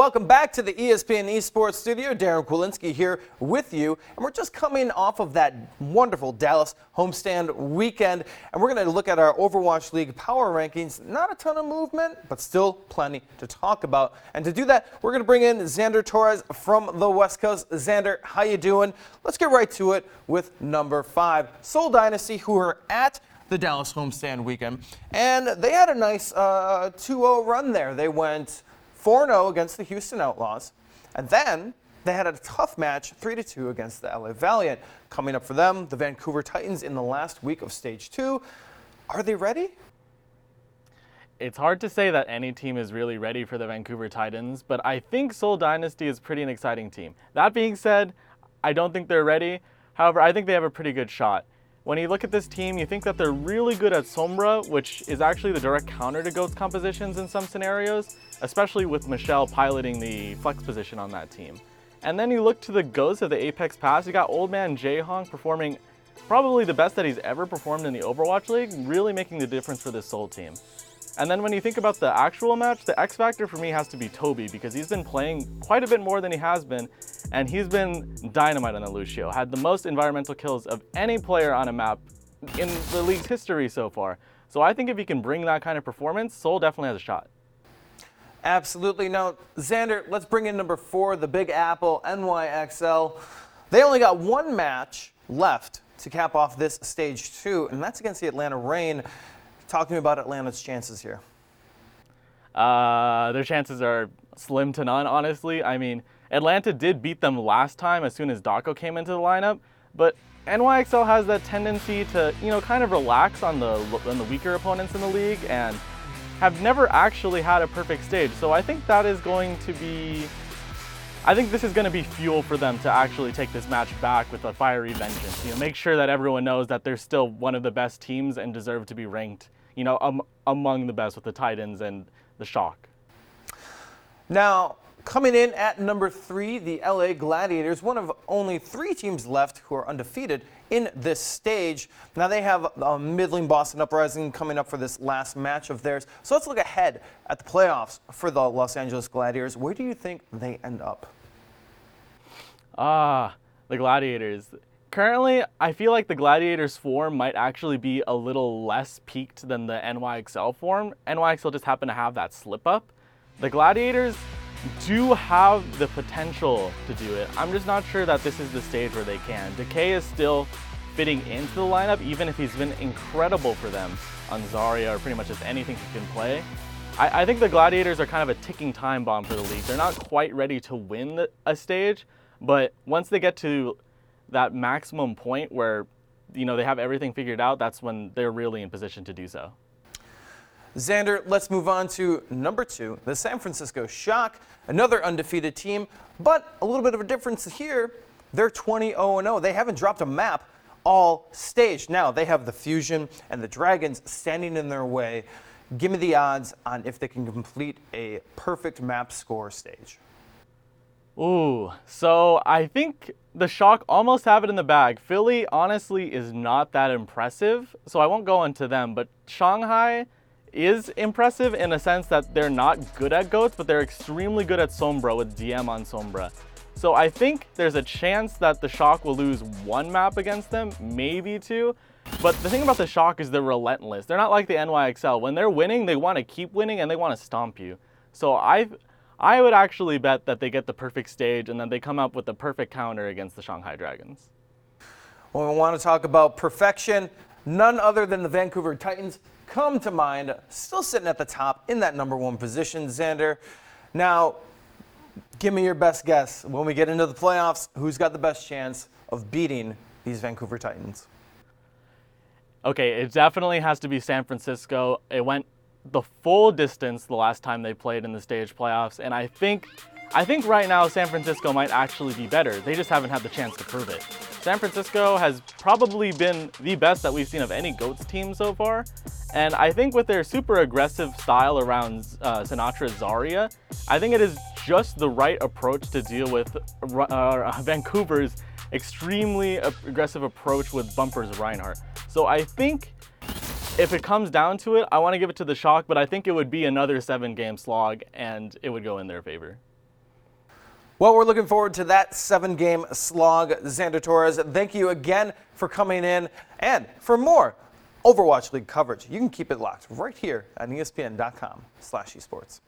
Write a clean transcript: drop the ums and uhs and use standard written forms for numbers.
Welcome back to the ESPN Esports studio. Darin Kwilinski here with you. And we're just coming off of that wonderful Dallas homestand weekend. And we're going to look at our Overwatch League power rankings. Not a ton of movement, but still plenty to talk about. And to do that, we're going to bring in Xander Torres from the West Coast. Xander, how you doing? Let's get right to it with number 5, Seoul Dynasty, who are at the Dallas homestand weekend. And they had a nice 2-0 run there. They went 4-0 against the Houston Outlaws, and then they had a tough match, 3-2 against the LA Valiant. Coming up for them, the Vancouver Titans in the last week of Stage 2. Are they ready? It's hard to say that any team is really ready for the Vancouver Titans, but I think Seoul Dynasty is pretty an exciting team. That being said, I don't think they're ready. However, I think they have a pretty good shot. When you look at this team, you think that they're really good at Sombra, which is actually the direct counter to GOAT's compositions in some scenarios, especially with Michelle piloting the flex position on that team. And then you look to the GOATs of the Apex Pass, you got Old Man Jaehong performing probably the best that he's ever performed in the Overwatch League, really making the difference for this Seoul team. And then when you think about the actual match, the X factor for me has to be Toby, because he's been playing quite a bit more than he has been, and he's been dynamite on the Lucio. Had the most environmental kills of any player on a map in the league's history so far. So I think if he can bring that kind of performance, Seoul definitely has a shot. Absolutely. Now, Xander, let's bring in number 4, the Big Apple, NYXL. They only got one match left to cap off this Stage 2, and that's against the Atlanta Reign. Talk to me about Atlanta's chances here. Their chances are slim to none, honestly. I mean, Atlanta did beat them last time as soon as Dako came into the lineup, but NYXL has that tendency to, kind of relax on the weaker opponents in the league and have never actually had a perfect stage. So I think that is going to be, this is going to be fuel for them to actually take this match back with a fiery vengeance. Make sure that everyone knows that they're still one of the best teams and deserve to be ranked, among the best with the Titans and the Shock. Now, coming in at number 3, the LA Gladiators, one of only 3 teams left who are undefeated in this stage. Now they have middling Boston Uprising coming up for this last match of theirs. So let's look ahead at the playoffs for the Los Angeles Gladiators. Where do you think they end up? The Gladiators. Currently, I feel like the Gladiators form might actually be a little less peaked than the NYXL form. NYXL just happened to have that slip up. The Gladiators do have the potential to do it. I'm just not sure that this is the stage where they can. Decay is still fitting into the lineup, even if he's been incredible for them on Zarya or pretty much just anything he can play. I think the Gladiators are kind of a ticking time bomb for the league. They're not quite ready to win a stage, but once they get to that maximum point where, they have everything figured out, that's when they're really in position to do so. Xander, let's move on to number 2, the San Francisco Shock, another undefeated team, but a little bit of a difference here. They're 20-0-0. They haven't dropped a map all stage. Now, they have the Fusion and the Dragons standing in their way. Give me the odds on if they can complete a perfect map score stage. Ooh, so I think the Shock almost have it in the bag. Philly, honestly, is not that impressive, so I won't go into them, but Shanghai is impressive in a sense that they're not good at GOATs, but they're extremely good at Sombra with DM on Sombra. So I think there's a chance that the Shock will lose one map against them, maybe 2. But the thing about the Shock is they're relentless. They're not like the NYXL. When they're winning, they want to keep winning and they want to stomp you. So I would actually bet that they get the perfect stage and then they come up with the perfect counter against the Shanghai Dragons. When we want to talk about perfection, none other than the Vancouver Titans come to mind, still sitting at the top in that number 1 position, Xander. Now, give me your best guess. When we get into the playoffs, who's got the best chance of beating these Vancouver Titans? Okay, it definitely has to be San Francisco. It went the full distance the last time they played in the stage playoffs, and I think right now San Francisco might actually be better. They just haven't had the chance to prove it. San Francisco has probably been the best that we've seen of any GOATS team so far, and I think with their super aggressive style around Sinatra Zarya, I think it is just the right approach to deal with Vancouver's extremely aggressive approach with Bumper's Reinhardt. So I think if it comes down to it, I want to give it to the Shock, but I think it would be another 7-game slog, and it would go in their favor. Well, we're looking forward to that 7-game slog. Xander Torres, thank you again for coming in. And for more Overwatch League coverage, you can keep it locked right here on ESPN.com/esports.